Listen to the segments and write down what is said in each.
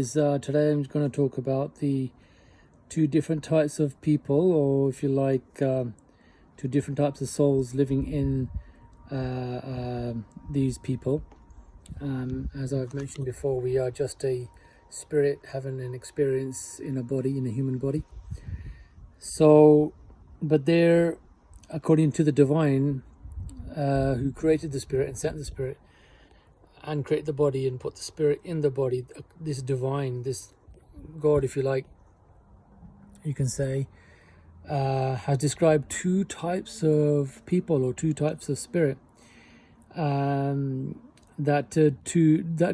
Today I'm going to talk about the two different types of people, or if you like, two different types of souls living in these people. As I've mentioned before, we are just a spirit having an experience in a body, in a human body. So, but they're, according to the divine, who created the spirit and sent the spirit and create the body and put the spirit in the body, this divine, this God, if you like, you can say, has described two types of people or two types of spirit that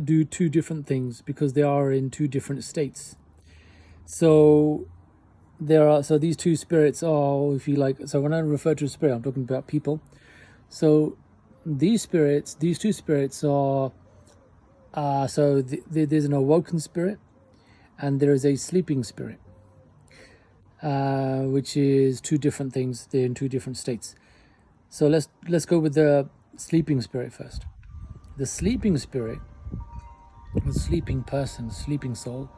do two different things because they are in two different states. So these two spirits are, if you like, so when I refer to a spirit, I'm talking about people. So these two spirits are, there's an awoken spirit and there is a sleeping spirit, which is two different things. They're in two different states. So let's go with the sleeping spirit first. The sleeping spirit, the sleeping person, sleeping soul,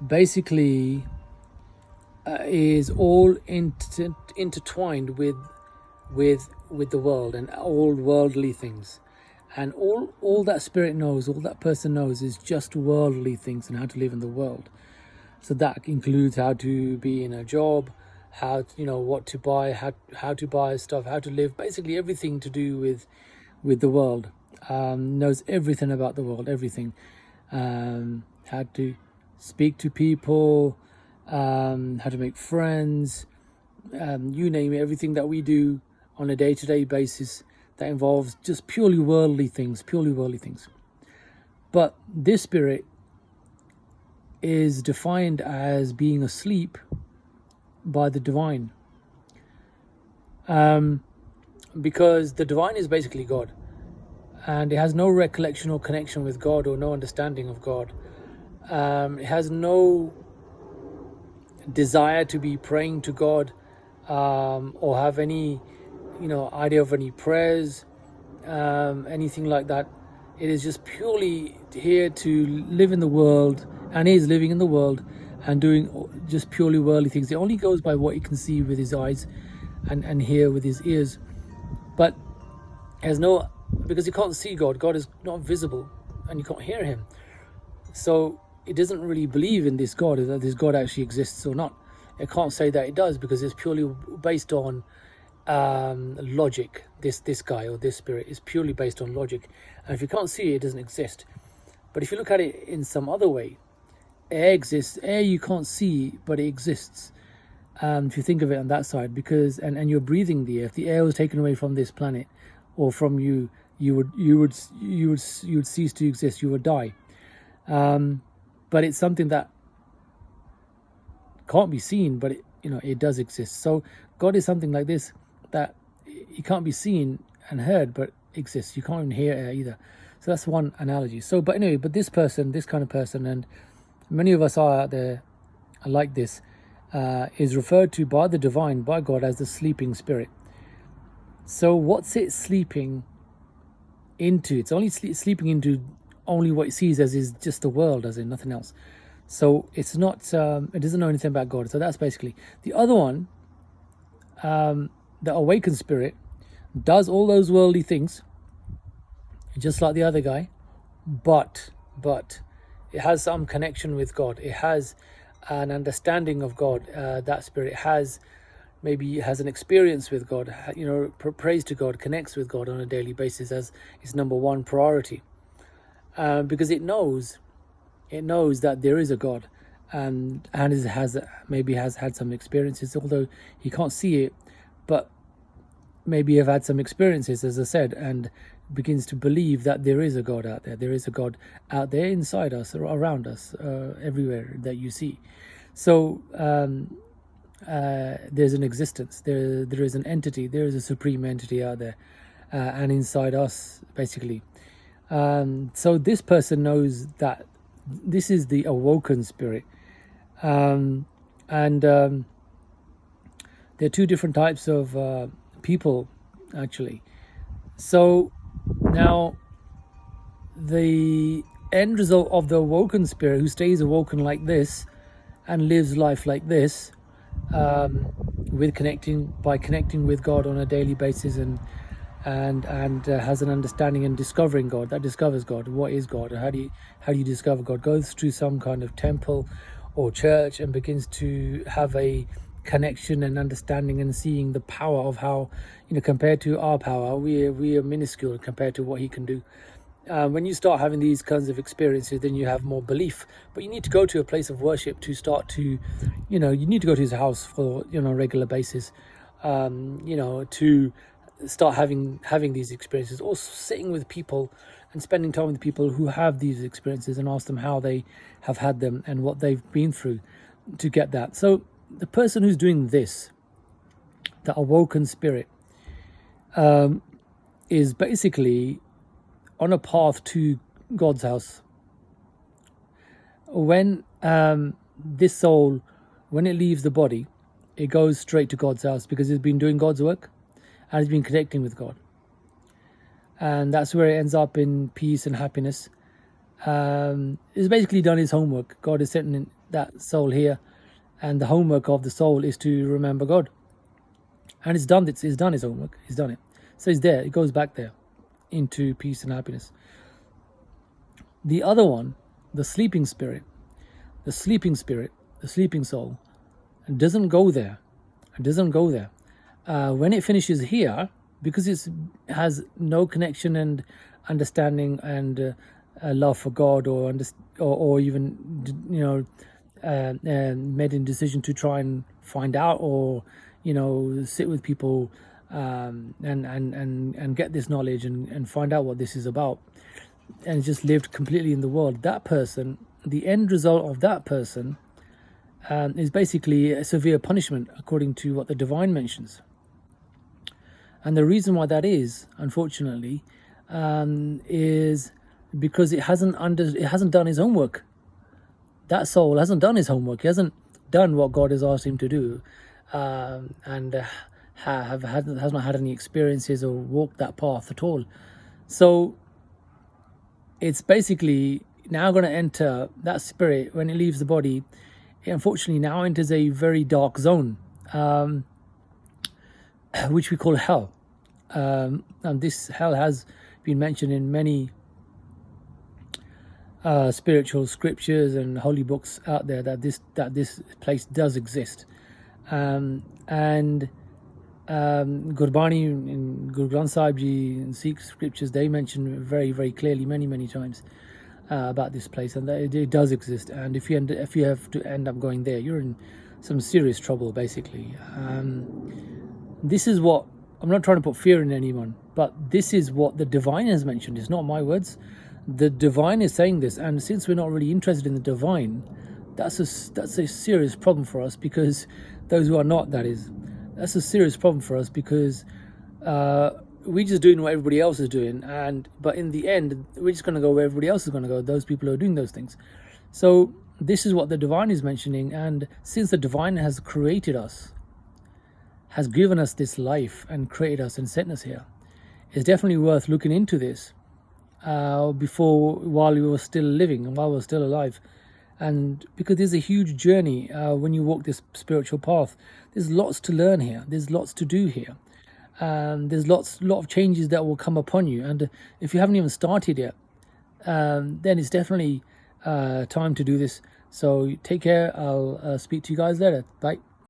basically is all intertwined with the world and all worldly things, and all that spirit knows, all that person knows, is just worldly things and how to live in the world. So that includes how to be in a job, how what to buy, how to buy stuff, how to live, basically everything to do with the world. Knows everything about the world, everything, how to speak to people, how to make friends, you name it, everything that we do on a day-to-day basis that involves just purely worldly things. But this spirit is defined as being asleep by the divine, because the divine is basically God, and it has no recollection or connection with God, or no understanding of God. It has no desire to be praying to God, or have any idea of any prayers, anything like that. It is just purely here to live in the world, and is living in the world and doing just purely worldly things. It only goes by what he can see with his eyes and hear with his ears, but has no, because you can't see God. God is not visible and you can't hear him. So it doesn't really believe in this God, that this God actually exists or not. It can't say that it does, because it's purely based on logic. This guy or this spirit is purely based on logic, and if you can't see it, it doesn't exist. But if you look at it in some other way, air exists. Air you can't see, but it exists. If you think of it on that side, because and you're breathing the air. If the air was taken away from this planet or from you, you would cease to exist. You would die. But it's something that can't be seen, but it does exist. So God is something like this, that he can't be seen and heard, but exists. You can't even hear air either. So that's one analogy. So, but anyway, but this kind of person, and many of us are out there like this, is referred to by the divine, by God, as the sleeping spirit. So what's it sleeping into? It's only sleeping into only what it sees as is just the world, as in nothing else. So it's not, it doesn't know anything about God. So that's basically the other one. The awakened spirit does all those worldly things, just like the other guy, but it has some connection with God. It has an understanding of God. That spirit has an experience with God. Prays to God, connects with God on a daily basis as its number one priority, because it knows that there is a God, and has had some experiences, although he can't see it, but maybe have had some experiences, as I said, and begins to believe that there is a God out there. There is a God out there inside us, or around us, everywhere that you see. So there's an existence. There is an entity. There is a supreme entity out there, and inside us, basically. So this person knows that this is the awoken spirit, and there are two different types of people, actually. So now the end result of the awoken spirit who stays awoken like this and lives life like this, with connecting with God on a daily basis, and has an understanding and discovering God, that discovers God. What is God? How do you discover God? Goes to some kind of temple or church and begins to have a connection and understanding and seeing the power of how, compared to our power, we are minuscule compared to what He can do. When you start having these kinds of experiences, then you have more belief. But you need to go to a place of worship to start to, you need to go to His house for, regular basis, to start having these experiences, or sitting with people and spending time with people who have these experiences and ask them how they have had them and what they've been through to get that. So the person who's doing this, the awoken spirit, is basically on a path to God's house. When this soul, when it leaves the body, it goes straight to God's house because it's been doing God's work and it's been connecting with God. And that's where it ends up in peace and happiness. It's basically done his homework. God is sending that soul here, and the homework of the soul is to remember God. And it's done his homework. He's done it. So he's there. It goes back there into peace and happiness. The other one, the sleeping spirit, the sleeping soul, doesn't go there. When it finishes here, because it has no connection and understanding and love for God, or even made a decision to try and find out, or sit with people and get this knowledge and find out what this is about, and just lived completely in the world. That person, the end result of that person, is basically a severe punishment according to what the divine mentions. And the reason why that is, unfortunately, is because it hasn't done his own work. That soul hasn't done his homework. He hasn't done what God has asked him to do, and has not had any experiences or walked that path at all. So it's basically now going to enter, that spirit, when it leaves the body, it unfortunately now enters a very dark zone, which we call hell. And this hell has been mentioned in many spiritual scriptures and holy books out there, that this place does exist. And Gurbani in Guru Granth Sahib Ji and Sikh scriptures, they mention very, very clearly many times about this place, and that it does exist. And if you have to end up going there, you're in some serious trouble, basically. This is what, I'm not trying to put fear in anyone, but this is what the divine has mentioned. It's not my words. The divine is saying this, and since we're not really interested in the divine, that's a serious problem for us, because those who are not, that's a serious problem for us, because we're just doing what everybody else is doing, but in the end, we're just going to go where everybody else is going to go, those people who are doing those things. So this is what the divine is mentioning, and since the divine has created us, has given us this life and created us and sent us here, it's definitely worth looking into this while we were still living and while we were still alive. And because there's a huge journey when you walk this spiritual path, there's lots to learn here, there's lots to do here, there's lot of changes that will come upon you. And if you haven't even started yet, then it's definitely time to do this. So take care. I'll speak to you guys later. Bye.